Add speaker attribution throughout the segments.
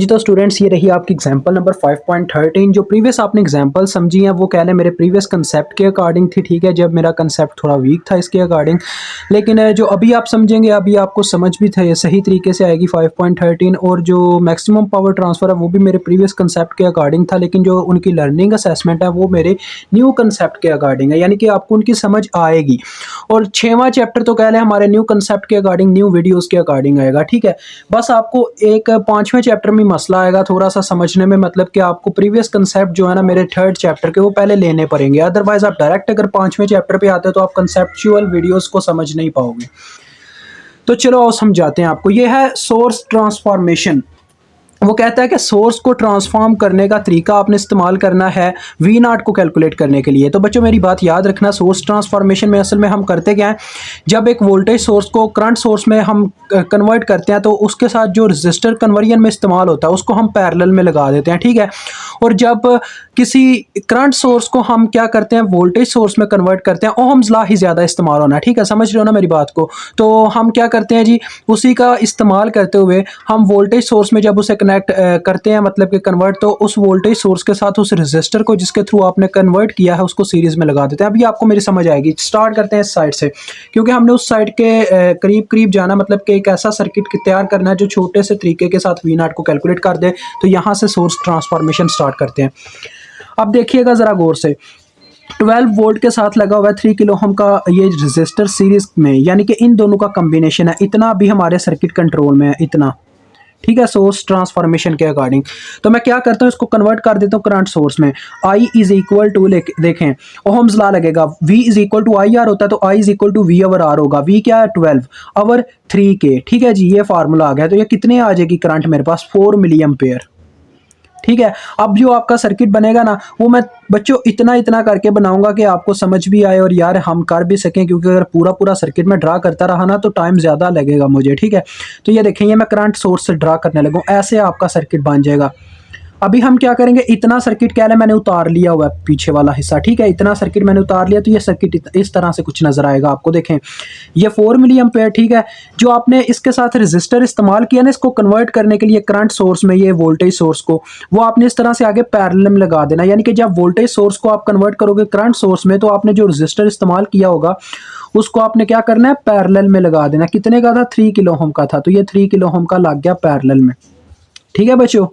Speaker 1: जी तो स्टूडेंट्स, ये रही आपकी एग्जांपल नंबर 5.13। जो प्रीवियस आपने एग्जांपल समझी हैं वो कह लें मेरे प्रीवियस कंसेप्ट के अकॉर्डिंग थी, ठीक है, जब मेरा कंसेप्ट थोड़ा वीक था इसके अकॉर्डिंग। लेकिन जो अभी आप समझेंगे अभी आपको समझ भी थे सही तरीके से आएगी 5.13। और जो मैक्सिमम पावर ट्रांसफ़र है वो भी मेरे प्रीवियस कंसेप्ट के अकॉर्डिंग था, लेकिन जो उनकी लर्निंग असेसमेंट है वो मेरे न्यू कंसेप्ट के अकॉर्डिंग है, यानी कि आपको उनकी समझ आएगी। और 6वां चैप्टर तो कह लें हमारे न्यू कंसेप्ट के अकॉर्डिंग, न्यू वीडियोज़ के अकॉर्डिंग आएगा, ठीक है। बस आपको एक 5वें चैप्टर में मसला आएगा थोड़ा सा समझने में, मतलब कि आपको प्रीवियस कंसेप्ट जो है ना मेरे 3rd चैप्टर के वो पहले लेने पड़ेंगे। अदरवाइज आप डायरेक्ट अगर 5वें चैप्टर पे आते हो तो आप कंसेप्चुअल वीडियोस को समझ नहीं पाओगे। तो चलो आओ समझाते हैं आपको। ये है सोर्स ट्रांसफॉर्मेशन। वो कहता है कि सोर्स को ट्रांसफॉर्म करने का तरीका आपने इस्तेमाल करना है वी नॉट को कैलकुलेट करने के लिए। तो बच्चों मेरी बात याद रखना, सोर्स ट्रांसफॉर्मेशन में असल में हम करते क्या हैं, जब एक वोल्टेज सोर्स को करंट सोर्स में हम कन्वर्ट करते हैं तो उसके साथ जो रजिस्टर कन्वर्जन में इस्तेमाल होता है उसको हम पैरेलल में लगा देते हैं, ठीक है। और जब किसी करंट सोर्स को हम क्या करते हैं वोल्टेज सोर्स में कन्वर्ट करते हैं, ओहम्स लॉ ही ज़्यादा इस्तेमाल होना है, ठीक है, समझ रहे हो ना मेरी बात को। तो हम क्या करते हैं जी, उसी का इस्तेमाल करते हुए हम वोल्टेज सोर्स में जब उसे कनेक्ट करते हैं, मतलब कि कन्वर्ट, तो उस वोल्टेज सोर्स के साथ उस रजिस्टर को जिसके थ्रू आपने कन्वर्ट किया है उसको सीरीज में लगा देते हैं। अभी आपको मेरी समझ आएगी। स्टार्ट करते हैं इस साइड से, क्योंकि हमने उस साइड के करीब करीब जाना, मतलब कि एक ऐसा सर्किट तैयार करना है जो छोटे से तरीके के साथ वी नॉट को कैलकुलेट कर दे। तो यहाँ से सोर्स ट्रांसफॉर्मेशन स्टार्ट करते हैं। अब देखिएगा ज़रा गौर से, 12 वोल्ट के साथ लगा हुआ है 3 किलो ओम का ये रजिस्टर सीरीज में, यानी कि इन दोनों का कॉम्बिनेशन है। इतना भी हमारे सर्किट कंट्रोल में है, इतना, ठीक है, सोर्स ट्रांसफॉर्मेशन के अकॉर्डिंग। तो मैं क्या करता हूँ, इसको कन्वर्ट कर देता हूँ करंट सोर्स में। I इज इक्वल टू, देखें ओहम्स लॉ लगेगा, V is equal to I R होता है, तो I is equal to V over R होगा। V क्या है 12 ओवर 3K, ठीक है जी, ये फार्मूला आ गया। तो ये कितने आ जाएगी करंट मेरे पास, 4 मिली एम्पेयर, ठीक है। अब जो आपका सर्किट बनेगा ना वो मैं बच्चों इतना इतना करके बनाऊंगा कि आपको समझ भी आए और यार हम कर भी सकें, क्योंकि अगर पूरा पूरा सर्किट में ड्रा करता रहा ना तो टाइम ज़्यादा लगेगा मुझे, ठीक है। तो ये देखें, ये मैं करंट सोर्स से ड्रा करने लगूँ, ऐसे आपका सर्किट बन जाएगा। अभी हम क्या करेंगे, इतना सर्किट क्या है मैंने उतार लिया हुआ है पीछे वाला हिस्सा, ठीक है, इतना सर्किट मैंने उतार लिया। तो ये सर्किट इस तरह से कुछ नजर आएगा आपको। देखें ये 4 मिली एम्पेयर, ठीक है। जो आपने इसके साथ रजिस्टर इस्तेमाल किया ना इसको कन्वर्ट करने के लिए करंट सोर्स में, ये वोल्टेज सोर्स को, वो आपने इस तरह से आगे पैरेलल में लगा देना। यानी कि जब वोल्टेज सोर्स को आप कन्वर्ट करोगे करंट सोर्स में तो आपने जो रजिस्टर इस्तेमाल किया होगा उसको आपने क्या करना है, पैरेलल में लगा देना। कितने का था, 3 किलो ओम का था, तो ये 3 किलो ओम का लग गया पैरेलल में, ठीक है बच्चों।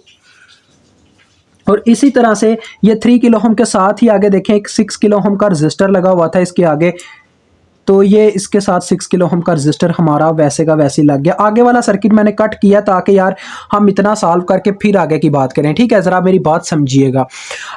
Speaker 1: और इसी तरह से ये 3 किलो ओम के साथ ही आगे देखें एक 6 किलो ओम का रजिस्टर लगा हुआ था इसके आगे, तो ये इसके साथ 6 किलो ओम का रजिस्टर हमारा वैसे का वैसे लग गया। आगे वाला सर्किट मैंने कट किया ताकि यार हम इतना सॉल्व करके फिर आगे की बात करें, ठीक है। ज़रा मेरी बात समझिएगा।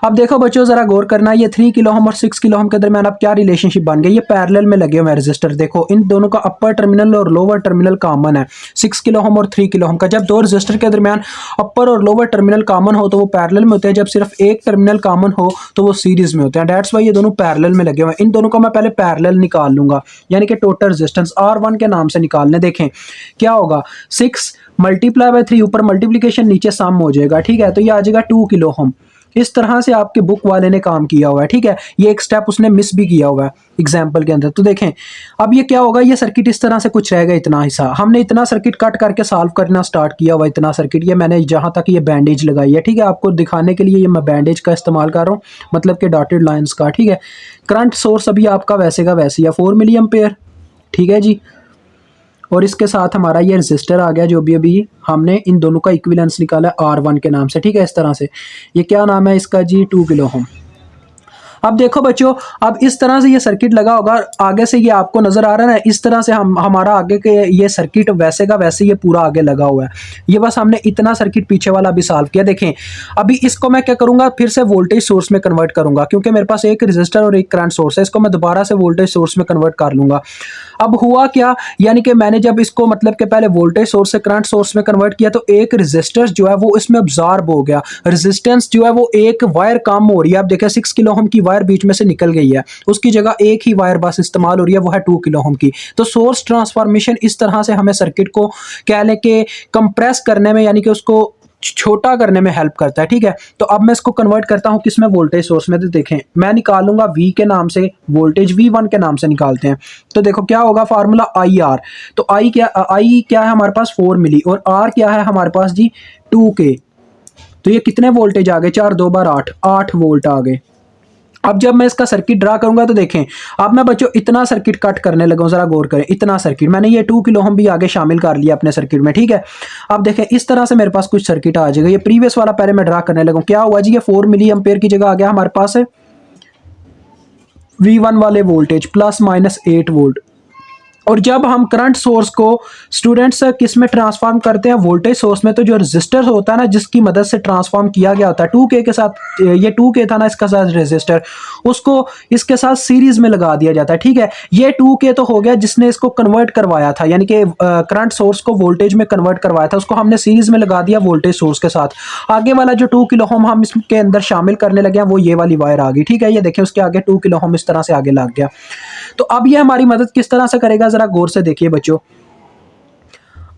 Speaker 1: अब देखो बच्चों ज़रा गौर करना, ये 3 किलो ओम और 6 किलो ओम के दरमियान अब क्या रिलेशनशिप बन गई, ये पैरेलल में लगे हुए रजिस्टर। देखो इन दोनों का अपर टर्मिनल और लोअर टर्मिनल कॉमन है, 6 किलो ओम और 3 किलो ओम का। जब दो रजिस्टर के दरमियान अपर और लोअर टर्मिनल कॉमन हो तो वो पैरेलल में होते हैं, जब सिर्फ एक टर्मिनल कॉमन हो तो वो सीरीज में होते हैं। दैट्स वाई ये दोनों पैरेलल में लगे हुए हैं। इन दोनों का मैं पहले पैरेलल निकाल लूंगा, यानी कि टोटल रेजिस्टेंस R1 के नाम से निकालने। देखें क्या होगा, 6 मल्टीप्लाई बाय 3, ऊपर मल्टीप्लिकेशन नीचे सम हो जाएगा, ठीक है। तो ये आ जाएगा 2 किलो ओम। इस तरह से आपके बुक वाले ने काम किया हुआ है, ठीक है। ये एक स्टेप उसने मिस भी किया हुआ है एग्जाम्पल के अंदर। तो देखें अब ये क्या होगा, ये सर्किट इस तरह से कुछ रहेगा, इतना हिस्सा हमने इतना सर्किट कट करके सॉल्व करना स्टार्ट किया हुआ। इतना सर्किट ये मैंने जहां तक ये बैंडेज लगाई है, ठीक है, आपको दिखाने के लिए ये मैं बैंडेज का इस्तेमाल कर रहा हूँ, मतलब कि डॉटेड लाइन्स का, ठीक है। करंट सोर्स अभी आपका वैसे का वैसे है 4 मिली एम्पेयर, ठीक है जी। और इसके साथ हमारा ये रेजिस्टर आ गया जो भी अभी हमने इन दोनों का इक्विवेलेंस निकाला R1 के नाम से, ठीक है। इस तरह से ये क्या नाम है इसका जी, 2 किलो ओम। अब देखो बच्चों, अब इस तरह से ये सर्किट लगा होगा, आगे से ये आपको नजर आ रहा है ना, इस तरह से हमारा आगे के ये सर्किट वैसे का वैसे ये पूरा आगे लगा हुआ है। ये बस हमने इतना सर्किट पीछे वाला भी सॉल्व किया। देखें अभी इसको मैं क्या करूंगा, फिर से वोल्टेज सोर्स में कन्वर्ट करूंगा, क्योंकि मेरे पास एक रजिस्टर और एक करंट सोर्स है, इसको मैं दोबारा से वोल्टेज सोर्स में कन्वर्ट कर लूंगा। अब हुआ क्या, यानी कि मैंने जब इसको मतलब कि पहले वोल्टेज सोर्स से करंट सोर्स में कन्वर्ट किया तो एक रेजिस्टर जो है वो इसमें अब्सॉर्ब हो गया, रेजिस्टेंस जो है वो एक वायर कम हो रही है। आप देखें 6 किलो ओम की वायर बीच में से निकल गई है, उसकी जगह एक ही वायर बस इस्तेमाल हो रही है, वो है 2 किलो ओम की। तो सोर्स ट्रांसफॉर्मेशन इस तरह से हमें सर्किट को कह लें कि कंप्रेस करने में, यानी कि उसको छोटा करने में हेल्प करता है, ठीक है। तो अब मैं इसको कन्वर्ट करता हूं किसमें, वोल्टेज सोर्स में। तो देखें मैं निकालूंगा V के नाम से, वोल्टेज V1 के नाम से निकालते हैं। तो देखो क्या होगा फार्मूला IR। तो I क्या है हमारे पास 4 मिली, और R क्या है हमारे पास जी 2K, तो ये कितने वोल्टेज आ गए, 4 2 बार 8, 8 वोल्ट आ गए। अब जब मैं इसका सर्किट ड्रा करूंगा तो देखें, अब मैं बच्चों इतना सर्किट कट करने लगा हूं, जरा गौर करें, इतना सर्किट मैंने ये 2 किलो हम भी आगे शामिल कर लिया अपने सर्किट में, ठीक है। अब देखें इस तरह से मेरे पास कुछ सर्किट आ जाएगा। ये प्रीवियस वाला पहले मैं ड्रा करने लगा, क्या हुआ जी, ये 4 मिली एम्पेयर की जगह आ गया हमारे पास है V1 वाले वोल्टेज प्लस माइनस 8 वोल्ट। और जब हम करंट सोर्स को स्टूडेंट्स किस में ट्रांसफॉर्म करते हैं, वोल्टेज सोर्स में, तो जो रेजिस्टर होता है ना जिसकी मदद से ट्रांसफॉर्म किया गया होता है 2K के साथ, ये 2K था ना इसका साथ रेजिस्टर, उसको इसके साथ सीरीज में लगा दिया जाता है, ठीक है। ये 2K तो हो गया जिसने इसको कन्वर्ट करवाया था, यानी कि करंट सोर्स को वोल्टेज में कन्वर्ट करवाया था, उसको हमने सीरीज में लगा दिया वोल्टेज सोर्स के साथ। आगे वाला जो 2 किलो ओम हम इसके अंदर शामिल करने लगे हैं वो ये वाली वायर आ गई, ठीक है। ये देखिए उसके आगे 2 किलो ओम इस तरह से आगे लग गया। तो अब ये हमारी मदद किस तरह से करेगा, जरा गौर से देखिए बच्चों।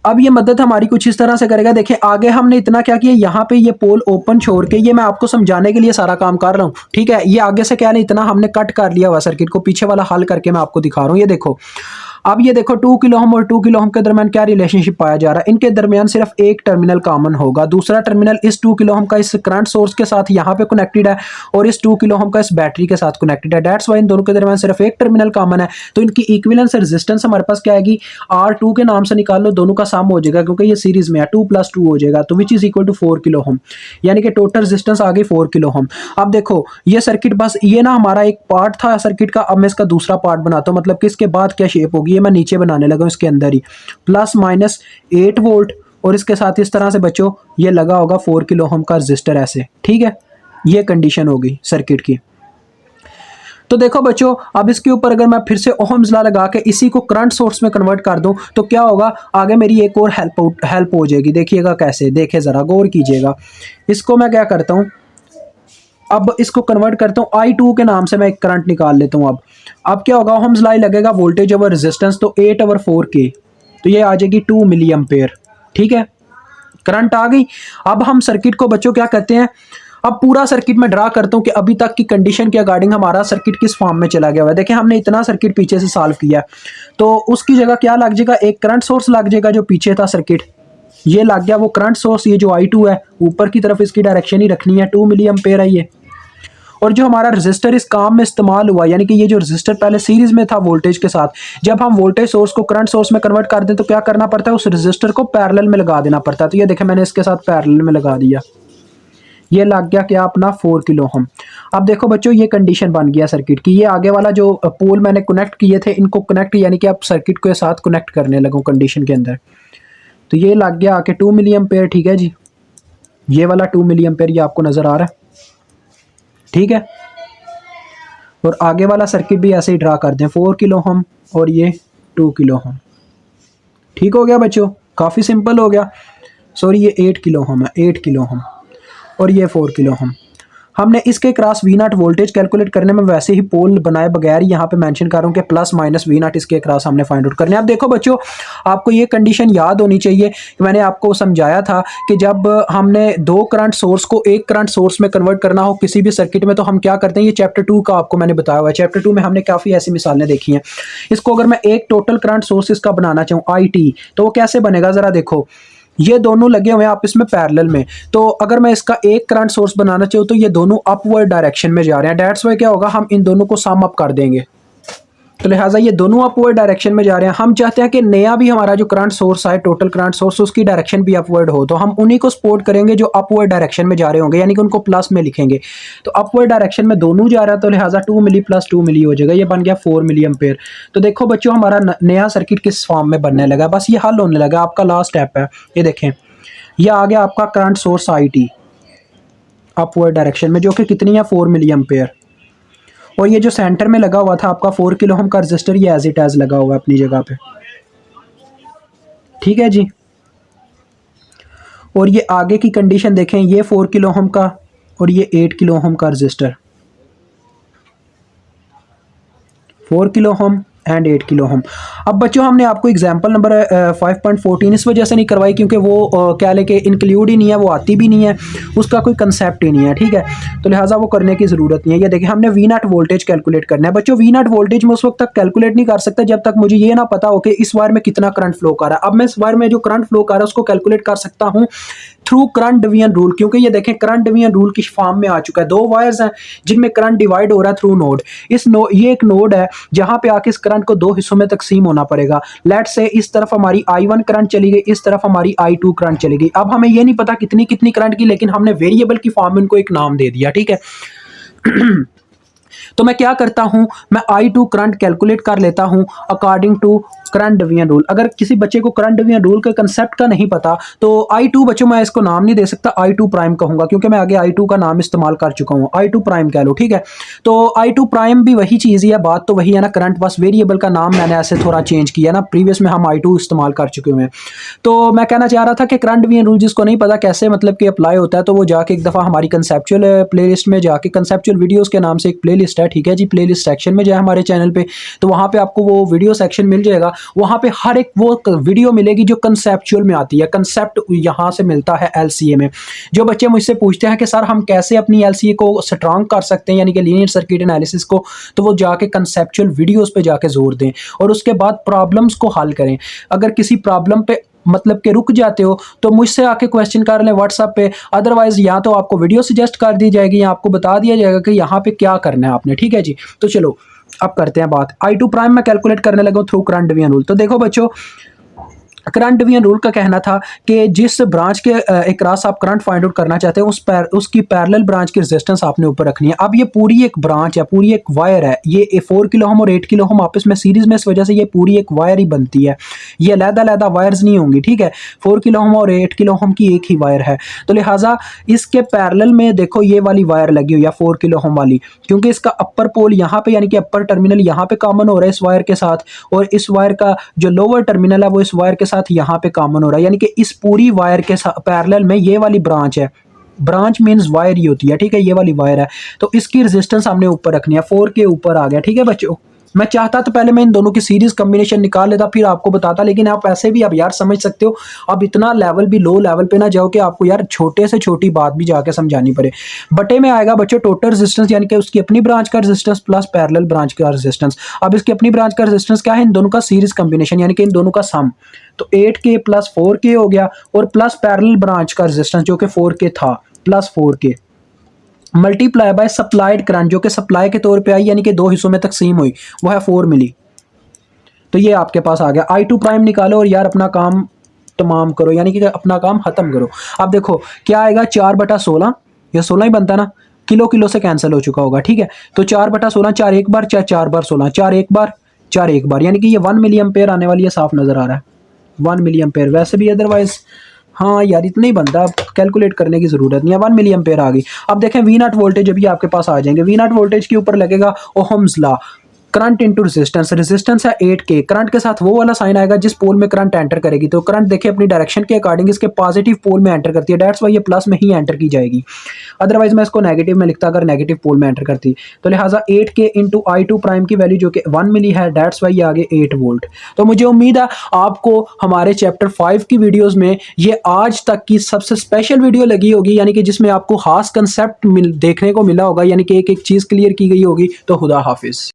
Speaker 1: अब ये मदद हमारी कुछ इस तरह से करेगा, देखिए आगे हमने इतना क्या किया, यहाँ पे ये पोल ओपन छोड़ के, ये मैं आपको समझाने के लिए सारा काम कर रहा हूँ, ठीक है। ये आगे से क्या नहीं, इतना हमने कट कर लिया हुआ सर्किट को, पीछे वाला हल करके मैं आपको दिखा रहा हूँ। ये देखो, अब ये देखो 2 किलो ओम और 2 किलो ओम के दरमियान क्या रिलेशनशिप पाया जा रहा है, इनके दरमियान सिर्फ एक टर्मिनल कॉमन होगा, दूसरा टर्मिनल इस 2 किलो ओम का इस करंट सोर्स के साथ यहाँ पे कनेक्टेड है और इस 2 किलो ओम का इस बैटरी के साथ कनेक्टेड है। दैट्स वाई इन दोनों के दरमियान सिर्फ एक टर्मिनल कॉमन है। तो इनकी इक्विवेलेंस रेजिस्टेंस हमारे पास क्या आएगी, R2 के नाम से निकाल लो, दोनों का सम हो जाएगा क्योंकि ये सीरीज में है, 2 + 2 हो जाएगा, तो which is equal to 4 kilo ohm, यानी कि टोटल रेजिस्टेंस आ गई 4 किलो ओम। अब देखो ये सर्किट, बस ये ना हमारा एक पार्ट था सर्किट का, अब मैं इसका दूसरा पार्ट बनाता हूँ, मतलब कि इसके बाद क्या शेप होगी, ये मैं नीचे बनाने लगा इसके अंदर ही, प्लस माइनस 8 वोल्ट और इसके साथ इस तरह से बच्चों ये लगा होगा 4 किलो ओम का रेजिस्टर ऐसे, ठीक है। ये कंडीशन होगी सर्किट की। तो देखो बच्चों, अब इसके ऊपर अगर मैं फिर से ओहम्स लॉ लगा के इसी को करंट सोर्स में कन्वर्ट कर दूं तो क्या होगा, आगे मेरी एक और हेल्प हो जाएगी। देखिएगा कैसे, देखे जरा गौर कीजिएगा। इसको मैं क्या करता हूं, अब इसको कन्वर्ट करता हूं I2 के नाम से, मैं एक करंट निकाल लेता हूं। अब क्या होगा, ओहम्स लॉ लगेगा वोल्टेज ओवर रेजिस्टेंस, तो 8/4K, तो ये आ जाएगी 2 मिली एम्पेयर, ठीक है। करंट आ गई। अब हम सर्किट को बच्चों क्या करते हैं, अब पूरा सर्किट में ड्रा करता हूं कि अभी तक की कंडीशन के अकॉर्डिंग हमारा सर्किट किस फॉर्म में चला गया हुआ है। देखिए हमने इतना सर्किट पीछे से सॉल्व किया, तो उसकी जगह क्या लग जाएगा, एक करंट सोर्स लग जाएगा जो पीछे था सर्किट, ये लग गया वो करंट सोर्स। ये जो I2 है ऊपर की तरफ इसकी डायरेक्शन ही रखनी है, 2 मिली एम्पेयर है ये। और जो हमारा रेजिस्टर इस काम में इस्तेमाल हुआ, यानी कि ये जो रेजिस्टर पहले सीरीज में था वोल्टेज के साथ, जब हम वोल्टेज सोर्स को करंट सोर्स में कन्वर्ट कर दें तो क्या करना पड़ता है, उस रेजिस्टर को पैरेलल में लगा देना पड़ता है। तो ये देखें मैंने इसके साथ पैरेलल में लगा दिया, ये लग गया क्या अपना 4 किलो ओम। अब देखो बच्चों ये कंडीशन बन गया सर्किट की। ये आगे वाला जो पोल मैंने कनेक्ट किए थे इनको कनेक्ट, यानी कि आप सर्किट के साथ कनेक्ट करने लगो कंडीशन के अंदर, तो ये लग गया आके 2 मिली एम्पेयर, ठीक है जी। ये वाला 2 मिली एम्पेयर ये आपको नजर आ रहा है, ठीक है। और आगे वाला सर्किट भी ऐसे ही ड्रा कर दें, 4 किलो ओम और ये 2 किलो ओम, ठीक हो गया बच्चों, काफ़ी सिंपल हो गया। सॉरी ये 8 किलो ओम है, 8 किलो ओम और ये 4 किलो ओम। हमने इसके क्रॉस V0 वोल्टेज कैलकुलेट करने में वैसे ही पोल बनाए बगैर यहाँ पे मेंशन कर रहा हूँ कि प्लस माइनस V0 इसके क्रॉस हमने फाइंड आउट करने। अब देखो बच्चों, आपको ये कंडीशन याद होनी चाहिए कि मैंने आपको समझाया था कि जब हमने दो करंट सोर्स को एक करंट सोर्स में कन्वर्ट करना हो किसी भी सर्किट में तो हम क्या करते हैं, ये चैप्टर 2 का आपको मैंने बताया हुआ है। चैप्टर 2 में हमने काफ़ी ऐसी मिसालें देखी हैं। इसको अगर मैं एक टोटल करंट सोर्स इसका बनाना चाहूँ IT, तो वो कैसे बनेगा, ज़रा देखो ये दोनों लगे हुए हैं आपस में पैरेलल में, तो अगर मैं इसका एक करंट सोर्स बनाना चाहूँ तो ये दोनों अपवर्ड डायरेक्शन में जा रहे हैं। दैट्स वाई क्या होगा, हम इन दोनों को सम अप कर देंगे, तो लिहाजा ये दोनों अपवर्ड डायरेक्शन में जा रहे हैं। हम चाहते हैं कि नया भी हमारा जो करंट सोर्स है, टोटल करंट सोर्स, उसकी डायरेक्शन भी अपवर्ड हो, तो हम उन्हीं को सपोर्ट करेंगे जो अपवर्ड डायरेक्शन में जा रहे होंगे, यानी कि उनको प्लस में लिखेंगे। तो अपवर्ड डायरेक्शन में दोनों जा रहा है, तो लिहाजा 2 मिली प्लस 2 मिली हो जाएगा, ये बन गया 4 मिली एम्पेयर। तो देखो बच्चों हमारा नया सर्किट किस फॉर्म में बनने लगा, बस ये हल होने लगा। आपका लास्ट स्टेप है, ये देखें ये आ गया आपका current source IT upward direction में, जो कि कितनी है 4 मिली एम्पेयर। और ये जो सेंटर में लगा हुआ था आपका 4 किलो ओम का रजिस्टर, ये एज इट एज लगा हुआ है अपनी जगह पे, ठीक है जी। और ये आगे की कंडीशन देखें, ये 4 किलो ओम का और ये 8 किलो ओम का register, 4 kilo ohm and 8 kilo ohm. अब बच्चों हमने आपको एग्जांपल नंबर 5.14 इस वजह से नहीं करवाई क्योंकि वो क्या लेके इंक्लूड ही नहीं है, वो आती भी नहीं है, उसका कोई कंसेप्ट ही नहीं है, ठीक है। तो लिहाजा वो करने की ज़रूरत नहीं है। ये देखिए हमने V0 वोल्टेज कैलकुलेट करना है बच्चों। V0 वोल्टेज मैं उस वक्त तक कैलकुलेट नहीं कर सकता जब तक मुझे ये ना पता हो कि इस वायर में कितना करंट फ्लो कर रहा है। अब मैं इस वायर में जो करंट फ्लो कर रहा है उसको कैलकुलेट कर सकता हूँ थ्रू करंट डिवीजन रूल, क्योंकि ये देखें करंट डिवीजन रूल की फॉर्म में आ चुका है। दो वायर्स हैं जिनमें करंट डिवाइड हो रहा है थ्रू नोड। ये एक नोड है जहां पे आके इस करंट को दो हिस्सों में तकसीम होना पड़ेगा। लेट से इस तरफ हमारी I1 करंट चली गई, इस तरफ हमारी I2 करंट चली गई। अब हमें ये नहीं पता कितनी कितनी करंट की, लेकिन हमने वेरिएबल की फॉर्म में उनको एक नाम दे दिया, ठीक है। तो मैं क्या करता हूं, मैं I2 करंट कैलकुलेट कर लेता हूं according to current division rule. अगर किसी बच्चे को करंट डिवीजन रूल के कंसेप्ट का नहीं पता तो I2 बच्चों मैं इसको नाम नहीं दे सकता, I2 प्राइम कहूंगा, क्योंकि मैं आगे I2 का नाम इस्तेमाल कर चुका हूं। I2 प्राइम कह लो, ठीक है। तो I2 प्राइम भी वही चीज़ ही है, बात तो वही है ना, करंट, बस वेरिएबल का नाम मैंने ऐसे थोड़ा चेंज किया ना, प्रीवियस में हम I2 इस्तेमाल कर चुके हुए हैं। तो मैं कहना चाह रहा था कि करंट डिवीजन रूल जिसको नहीं पता कैसे मतलब कि अप्लाई होता है, तो वो जाके एक दफ़ा हमारी कंसेप्चुअल प्लेलिस्ट में जाके, कंसेप्चुअल वीडियोस के नाम से एक प्लेलिस्ट है, ठीक है जी, प्लेलिस्ट सेक्शन में जाए हमारे चैनल पे, तो वहाँ पे आपको वो वीडियो सेक्शन मिल जाएगा। वहाँ पे हर एक वो वीडियो मिलेगी जो कंसेप्चुअल में आती है। कंसेप्ट यहाँ से मिलता है LCA में। जो बच्चे मुझसे पूछते हैं कि सर हम कैसे अपनी LCA को स्ट्रांग कर सकते हैं, यानी कि लीनियर सर्किट एनालिसिस को, तो वो जाके कंसेप्चुअल वीडियोस पे जाके जोर दें और उसके बाद प्रॉब्लम्स को हल करें। अगर किसी प्रॉब्लम पे मतलब कि रुक जाते हो तो मुझसे आके क्वेश्चन कर लें व्हाट्सएप पे, अदरवाइज या तो आपको वीडियो सजेस्ट कर दी जाएगी या आपको बता दिया जाएगा कि यहाँ पे क्या करना है आपने, ठीक है जी। तो चलो अब करते हैं बात। I2 प्राइम मैं कैलकुलेट करने लगा थ्रू करंट डिवीजन रूल। तो देखो बच्चों, करंट डिवीजन रूल का कहना था कि जिस ब्रांच के अक्रॉस आप करंट फाइंड आउट करना चाहते हैं उसकी पैरेलल ब्रांच की रेजिस्टेंस आपने ऊपर रखनी है। अब ये पूरी एक ब्रांच है, पूरी एक वायर है, ये 4 किलो ओम और 8 किलो ओम आपस में सीरीज में, इस वजह से ये पूरी एक वायर ही बनती है, ये अलग-अलग वायर्स नहीं होंगी, ठीक है। 4 किलो ओम और 8 किलो ओम की एक ही वायर है, तो लिहाजा इसके पैरेलल में देखो ये वाली वायर लगी हुई है 4 किलो ओम वाली, क्योंकि इसका अपर पोल यहाँ पे यानी कि अपर टर्मिनल यहाँ पे कॉमन हो रहा है इस वायर के साथ, और इस वायर का जो लोअर टर्मिनल है वो इस वायर के साथ यहाँ पे कॉमन हो रहा है, यानी कि इस पूरी वायर के पैरेलल में ये वाली ब्रांच है। ब्रांच मींस वायर ही होती है, ठीक है, ये वाली वायर है। तो इसकी रेजिस्टेंस हमने ऊपर रखनी है, 4 के ऊपर आ गया, ठीक है बच्चों। मैं चाहता तो पहले मैं इन दोनों की सीरीज कॉम्बिनेशन निकाल लेता फिर आपको बताता, लेकिन आप ऐसे भी अब यार समझ सकते हो, अब इतना लेवल भी लो लेवल पे ना जाओ कि आपको यार छोटे से छोटी बात भी जाके समझानी पड़े। बटे में आएगा बच्चों टोटल रेजिस्टेंस, यानी कि उसकी अपनी ब्रांच का रेजिस्टेंस प्लस पैरेलल ब्रांच का रेजिस्टेंस। अब इसकी अपनी ब्रांच का रेजिस्टेंस क्या है, इन दोनों का सीरीज कॉम्बिनेशन, यानी कि इन दोनों का सम। तो 8K प्लस 4K हो गया, और प्लस पैरेलल ब्रांच का रेजिस्टेंस जो कि 4K था plus 4K multiply by supplied current जो कि सप्लाई के तौर पे आई, यानी कि दो हिस्सों में तकसीम हुई, वो है 4 मिली। तो ये आपके पास आ गया। I2 प्राइम निकालो और यार अपना काम तमाम करो, यानी कि अपना काम खत्म करो। अब देखो क्या आएगा, 4/16, ये 16 ही बनता ना, किलो किलो से कैंसिल हो चुका होगा, ठीक है। तो 4/16, 4 एक बार, 4 बार 16, 4 एक बार, 4 एक बार, यानी कि ये 1 मिली एम्पेयर आने वाली है, साफ नजर आ रहा है 1 मिली एम्पेयर। वैसे भी अदरवाइज हाँ यार इतना ही बनता है, कैलकुलेट करने की जरूरत नहीं है। 1 मिली एम्पेयर आ गई। अब देखें V0 वोल्टेज अभी आपके पास आ जाएंगे। V0 वोल्टेज के ऊपर लगेगा Ohm's law, current into resistance. Resistance है 8K, करंट के साथ वो वाला साइन आएगा जिस पोल में करंट एंटर करेगी। तो करंट देखिए अपनी डायरेक्शन के अकॉर्डिंग इसके पॉजिटिव पोल में एंटर करती है, डेट्स वाई ये प्लस में ही एंटर की जाएगी, अदरवाइज मैं इसको नेगेटिव में लिखता अगर नेगेटिव पोल में एंटर करती। तो लिहाजा 8K इंटू I2 प्राइम की वैल्यू जो कि 1 मिली है, डेट्स वाई ये आगे 8 वोल्ट। तो मुझे उम्मीद है आपको हमारे चैप्टर 5 की वीडियोज़ में ये आज तक की सबसे स्पेशल वीडियो लगी होगी, यानी कि जिसमें आपको खास कंसेप्ट देखने को मिला होगा, यानी कि एक एक चीज़ क्लियर की गई होगी। तो खुदा हाफिज़।